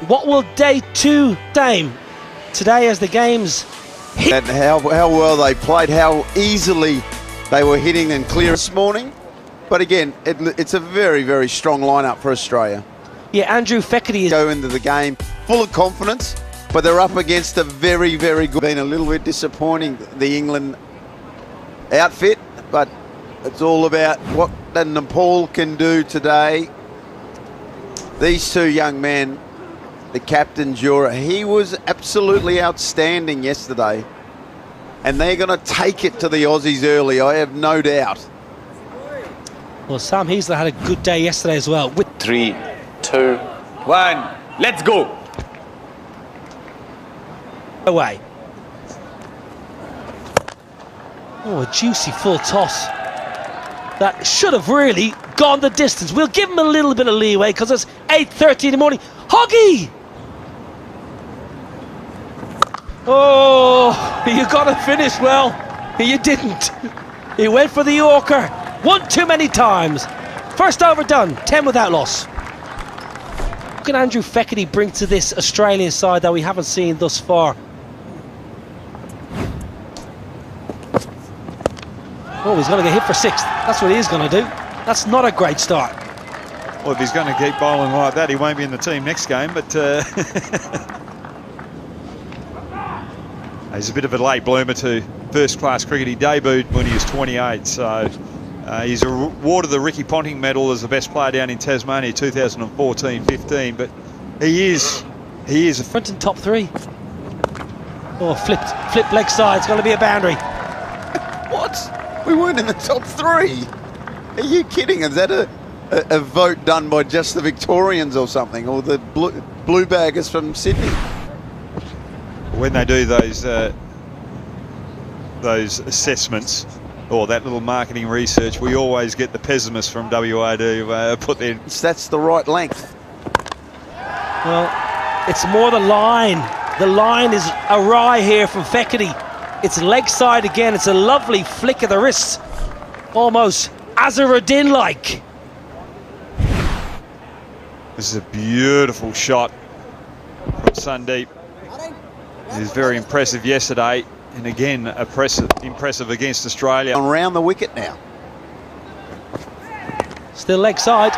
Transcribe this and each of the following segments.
What will day 2 time today as the games hit? And how well they played, how easily they were hitting and clear this morning. But again, it's a very, very strong lineup for Australia. Yeah, Andrew Feckerty is go into the game full of confidence, but they're up against a very, very good. Been a little bit disappointing, the England outfit, but it's all about what the Nepal can do today. These two young men, the captain Jura, he was absolutely outstanding yesterday, and they're going to take it to the Aussies early, I have no doubt. Well, Sam Heasler had a good day yesterday as well. With 3, 2, 1, let's go! away. Oh, a juicy full toss. That should have really gone the distance. We'll give him a little bit of leeway because it's 8:30 in the morning. Hoggy! Oh, you got to finish well. You didn't. He went for the Yorker. One too many times. First over done, 10 without loss. What can Andrew Feckerty bring to this Australian side that we haven't seen thus far? Oh, he's going to get hit for 6. That's what he is going to do. That's not a great start. Well, if he's going to keep bowling like that, he won't be in the team next game, but he's a bit of a late bloomer to first-class cricket. He debuted when he was 28, so he's awarded the Ricky Ponting medal as the best player down in Tasmania 2014-15, but he is a front and top 3. Oh, flipped leg side. It's going to be a boundary. What? We weren't in the top 3. Are you kidding? Is that a vote done by just the Victorians or something, or the blue baggers from Sydney? When they do those assessments or that little marketing research, we always get the pessimists from WA to put their... That's the right length. Well, it's more the line. The line is awry here from Feckerty. It's leg side again. It's a lovely flick of the wrist. Almost Azharuddin-like. This is a beautiful shot from Sandeep. He was very impressive yesterday, and again impressive against Australia. Around the wicket now. Still leg side.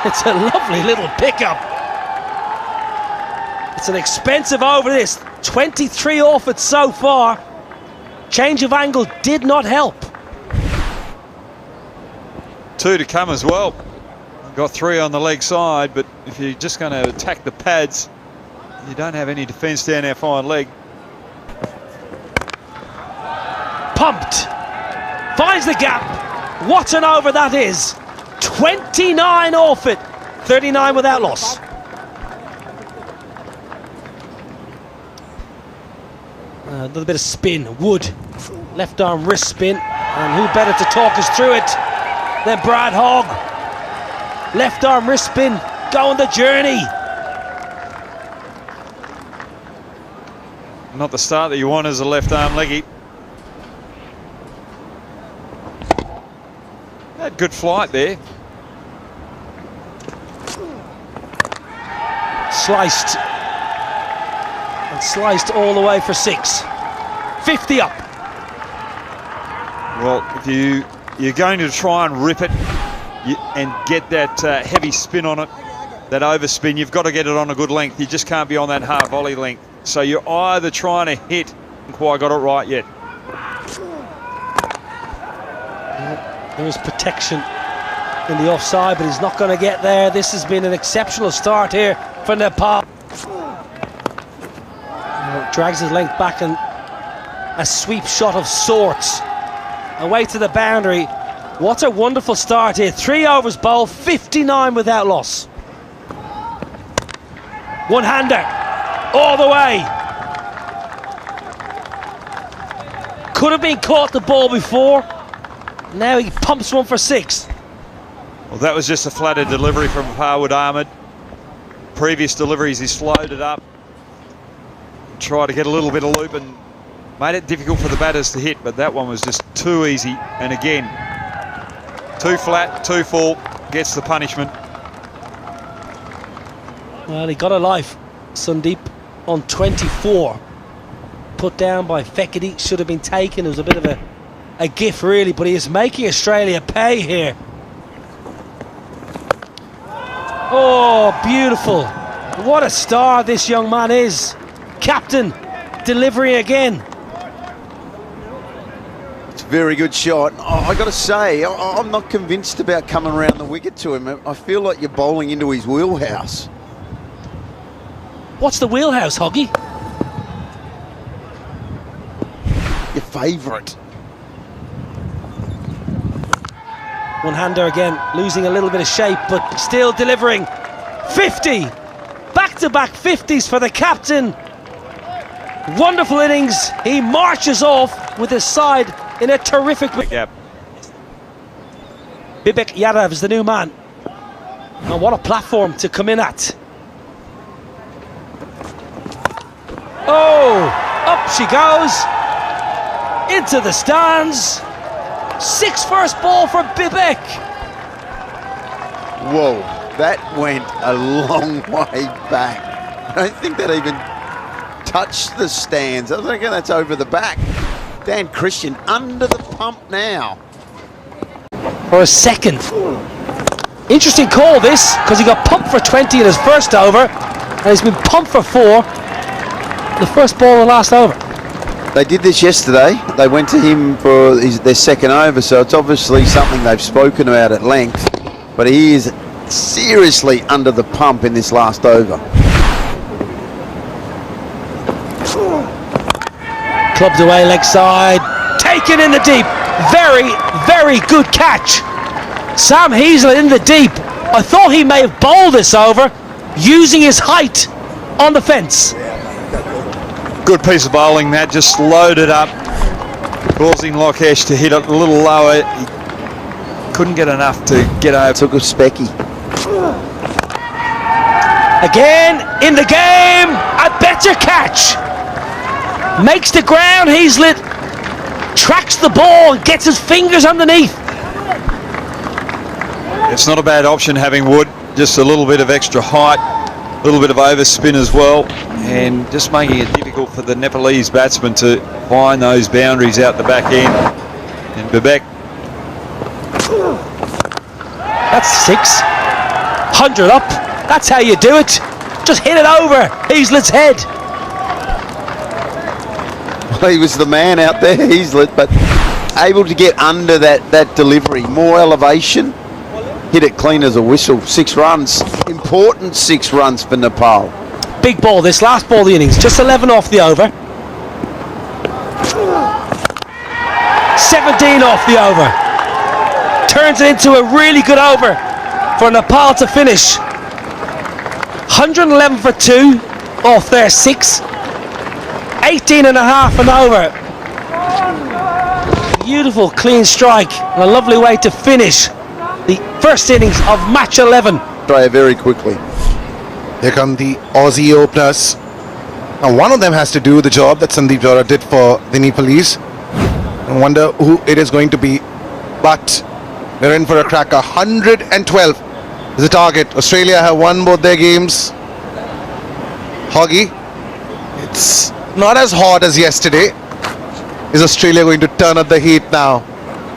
It's a lovely little pickup. It's an expensive over this. 23 off it so far. Change of angle did not help. 2 to come as well. Got 3 on the leg side, but if you're just going to attack the pads, you don't have any defence down our fine leg. Pumped. Finds the gap. What an over that is. 29 off it. 39 without loss. A little bit of spin. Wood. Left arm wrist spin. And who better to talk us through it than Brad Hogg. Left arm wrist spin. Go on the journey. Not the start that you want as a left arm leggy. Had good flight there. Sliced. And sliced all the way for 6. 50 up. Well, if you're going to try and rip it and get that heavy spin on it, that overspin, you've got to get it on a good length. You just can't be on that half volley length. So you're either trying to hit, haven't quite got it right yet. There is protection in the offside, but he's not going to get there. This has been an exceptional start here for Nepal. Drags his length back and a sweep shot of sorts. Away to the boundary. What a wonderful start here. 3 overs bowled, 59 without loss. One-hander. All the way. Could have been caught the ball before. Now he pumps one for 6. Well, that was just a flattered delivery from Harwood Ahmed. Previous deliveries, he slowed it up, tried to get a little bit of loop and made it difficult for the batters to hit, but that one was just too easy. And again, too flat, too full, gets the punishment. Well, he got a life. Sundeep on 24. Put down by Fekete, should have been taken. It was a bit of a gift really, but he is making Australia pay here. Oh, beautiful. What a star this young man is. Captain, delivering again. It's a very good shot. I got to say, I'm not convinced about coming around the wicket to him. I feel like you're bowling into his wheelhouse. What's the wheelhouse, Hoggy? Your favourite. One-hander again, losing a little bit of shape, but still delivering. 50! Back-to-back 50s for the captain. Wonderful innings. He marches off with his side in a terrific... Yep. Bibek Yadav is the new man. And what a platform to come in at. Oh! Up she goes. Into the stands. 6 first ball for Bibek. Whoa, that went a long way back. I don't think that even touched the stands. I think that's over the back. Dan Christian under the pump now. For a second. Interesting call this, because he got pumped for 20 in his first over, and he's been pumped for 4 the first ball of the last over. They did this yesterday. They went to him for their second over, so it's obviously something they've spoken about at length. But he is seriously under the pump in this last over. Clubbed away leg side, taken in the deep. Very, very good catch. Sam Heaslett in the deep. I thought he may have bowled this over using his height on the fence. Good piece of bowling that, just loaded up, causing Lokesh to hit it a little lower. He couldn't get enough to get over. Took a specky. Again in the game, a better catch. Makes the ground, Heaslett tracks the ball and gets his fingers underneath. It's not a bad option having Wood, just a little bit of extra height, a little bit of overspin as well, and just making it difficult for the Nepalese batsmen to find those boundaries out the back end. And Bibek. That's 6. 100 up. That's how you do it. Just hit it over Heaslett's head. Well, he was the man out there, Heaslett, but able to get under that delivery. More elevation. Hit it clean as a whistle. 6 runs. Important 6 runs for Nepal. Big ball, this last ball of the innings. Just 11 off the over. 17 off the over. Turns it into a really good over for Nepal to finish. 111 for 2 off their 6. 18 and a half and over. Beautiful clean strike and a lovely way to finish the first innings of match 11. Australia very quickly. Here come the Aussie openers. Now one of them has to do the job that Sandeep Jora did for the Nepalese. I wonder who it is going to be. But they're in for a cracker. 112 is the target. Australia have won both their games. Hoggy, it's not as hot as yesterday. Is Australia going to turn up the heat now?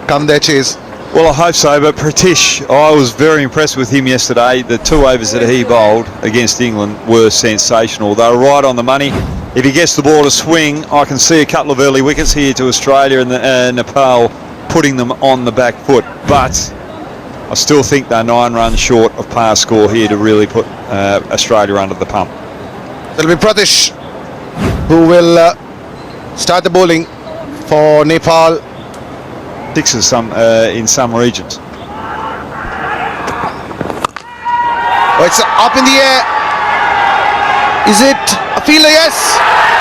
Come their chase. Well, I hope so, but Pratish, I was very impressed with him yesterday. The 2 overs that he bowled against England were sensational. They were right on the money. If he gets the ball to swing, I can see a couple of early wickets here to Australia and Nepal, putting them on the back foot. But I still think they're 9 runs short of par score here to really put Australia under the pump. It'll be Pratish who will start the bowling for Nepal. 6 in some regions. Oh, it's up in the air. Is it a fielder? Yes.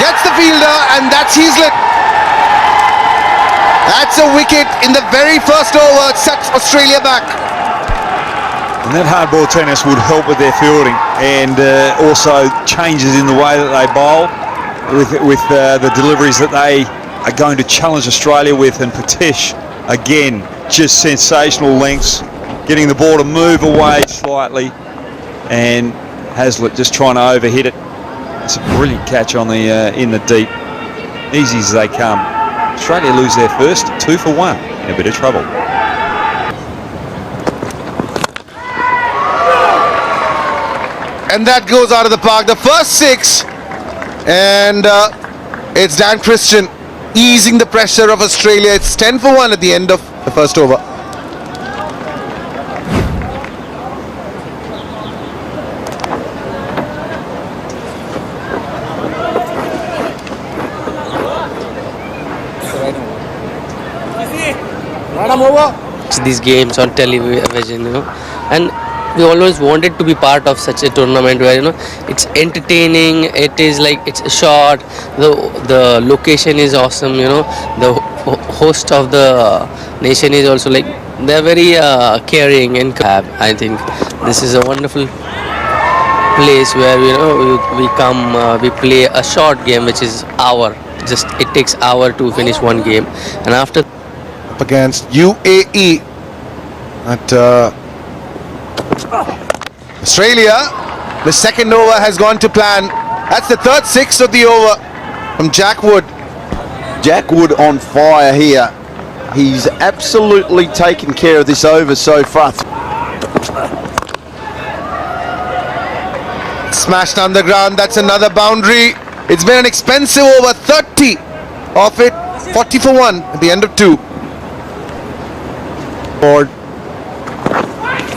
Gets the fielder, and that's Heaslett. That's a wicket in the very first over. It sets Australia back. And that hard ball tennis would help with their fielding, and also changes in the way that they bowl with the deliveries that they are going to challenge Australia with. And Pratish, again, just sensational lengths, getting the ball to move away slightly, and Heaslett just trying to overhit it. It's a brilliant catch on the in the deep. Easy as they come. Australia lose their first, 2 for 1. In a bit of trouble. And that goes out of the park. The first 6. And it's Dan Christian easing the pressure of Australia. It's 10 for 1 at the end of the first over. These games on television, and we always wanted to be part of such a tournament where it's entertaining. It is like it's short. The location is awesome. The host of the nation is also like they're very caring and I think this is a wonderful place where we come we play a short game which is hour. Just it takes hour to finish one game, and after. Up against UAE at Australia. The second over has gone to plan. That's the third 6 of the over from Jack Wood. Jack Wood on fire here. He's absolutely taken care of this over so far. Smashed on the ground. That's another boundary. It's been an expensive over. 30 of it. 40 for 1 at the end of 2.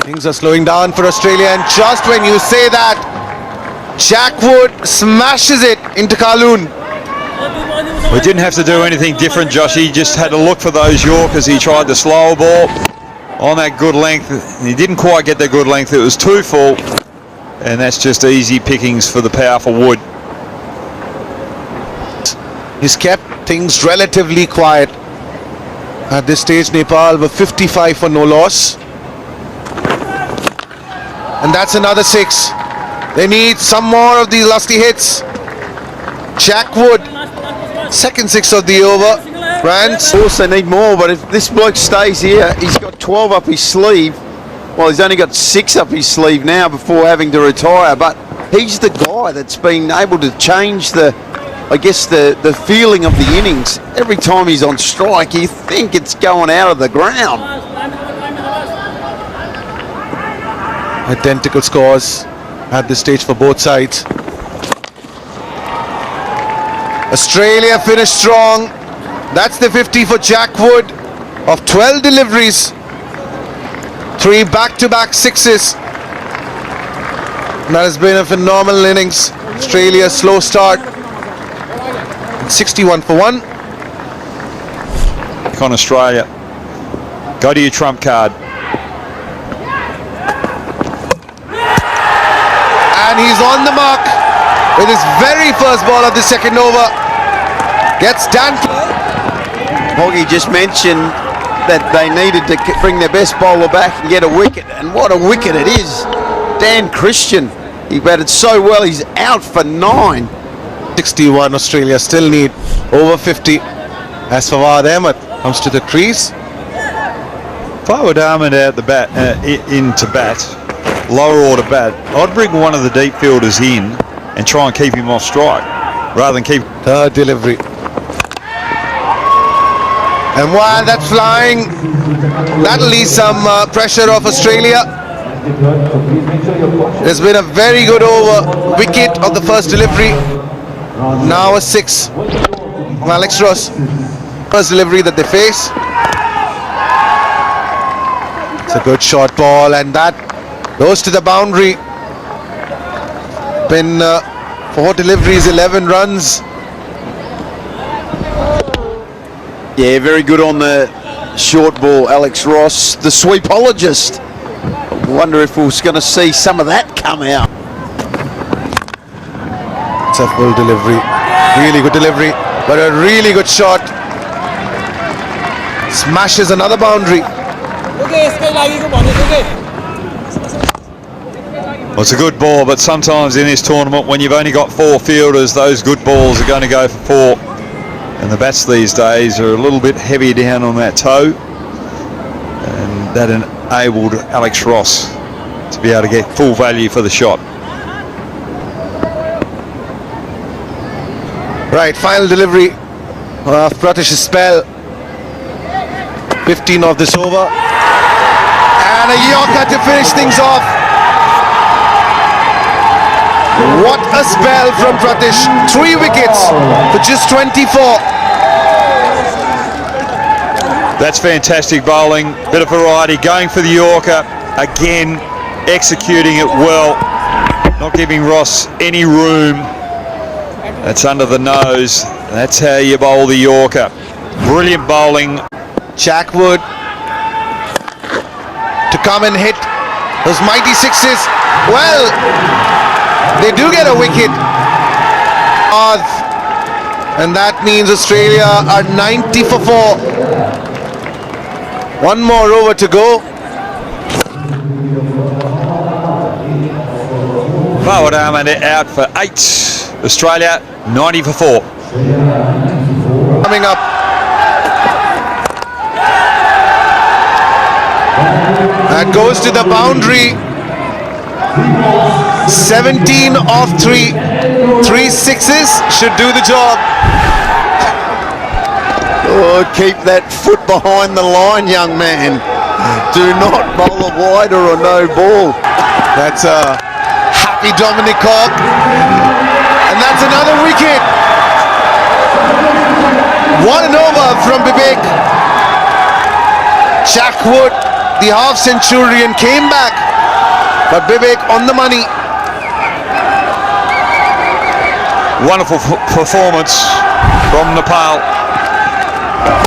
Things are slowing down for Australia, and just when you say that, Jack Wood smashes it into Kaloon. We didn't have to do anything different, Josh. He just had to look for those Yorkers. He tried the slower ball on that good length. He didn't quite get that good length. It was too full, and that's just easy pickings for the powerful Wood. He's kept things relatively quiet. At this stage, Nepal were 55 for no loss. And that's another 6. They need some more of these lusty hits. Jack Wood, second 6 of the over. France. Of course they need more, but if this bloke stays here, he's got 12 up his sleeve. Well, he's only got 6 up his sleeve now before having to retire, but he's the guy that's been able to change the feeling of the innings. Every time he's on strike, you think it's going out of the ground. Identical scores at this stage for both sides. Australia finished strong. That's the 50 for Jack Wood of 12 deliveries. 3 back-to-back 6s. That has been a phenomenal innings. Australia slow start. 61 for 1. On Australia, go to your trump card. And he's on the mark with his very first ball of the second over. Gets Dan. Hoggy just mentioned that they needed to bring their best bowler back and get a wicket, and what a wicket it is. Dan Christian, he batted so well, he's out for 9. 61. Australia still need over 50 as Fawad Ahmed comes to the crease. Fawad Ahmed out the bat, into bat, lower order bat. I'd bring one of the deep fielders in and try and keep him off strike rather than keep. Third delivery. And while that's flying, that'll ease some pressure off Australia. There's been a very good over. Wicket of the first delivery. Now a 6 from Alex Ross. First delivery that they face. It's a good short ball, and that goes to the boundary. Been 4 deliveries, 11 runs. Yeah, very good on the short ball, Alex Ross, the sweepologist. I wonder if we're going to see some of that come out. It's a full delivery, really good delivery, but a really good shot. Smashes another boundary. Well, it's a good ball, but sometimes in this tournament, when you've only got 4 fielders, those good balls are going to go for 4. And the bats these days are a little bit heavy down on that toe, and that enabled Alex Ross to be able to get full value for the shot. Right, final delivery of Pratish's spell. 15 of this over. And a Yorker to finish things off. What a spell from Pratish. 3 wickets for just 24. That's fantastic bowling. Bit of variety. Going for the Yorker. Again, executing it well. Not giving Ross any room. That's under the nose. That's how you bowl the Yorker. Brilliant bowling. Jackwood to come and hit those mighty sixes. Well, they do get a wicket. And that means Australia are 90 for 4. One more over to go. Fawad Ahmed out for 8. Australia 90 for 4. Coming up. That goes to the boundary. 17 off 3. 3 sixes should do the job. Oh, keep that foot behind the line, young man. Do not bowl a wide or a no ball. That's a happy Dominic Cobb. And that's another wicket. 1 and over from Vivek. Jackwood, the half centurion, came back. But Vivek on the money. Wonderful performance from Nepal.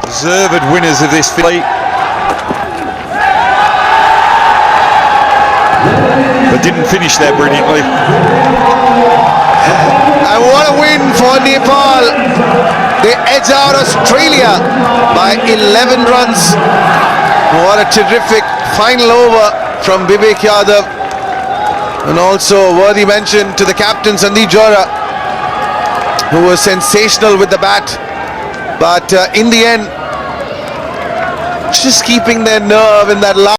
Deserved winners of this fleet. But didn't finish that brilliantly. And what a win for Nepal. They edge out Australia by 11 runs. What a terrific final over from Vivek Yadav. And also a worthy mention to the captain Sandeep Johra, who was sensational with the bat. But in the end, just keeping their nerve in that last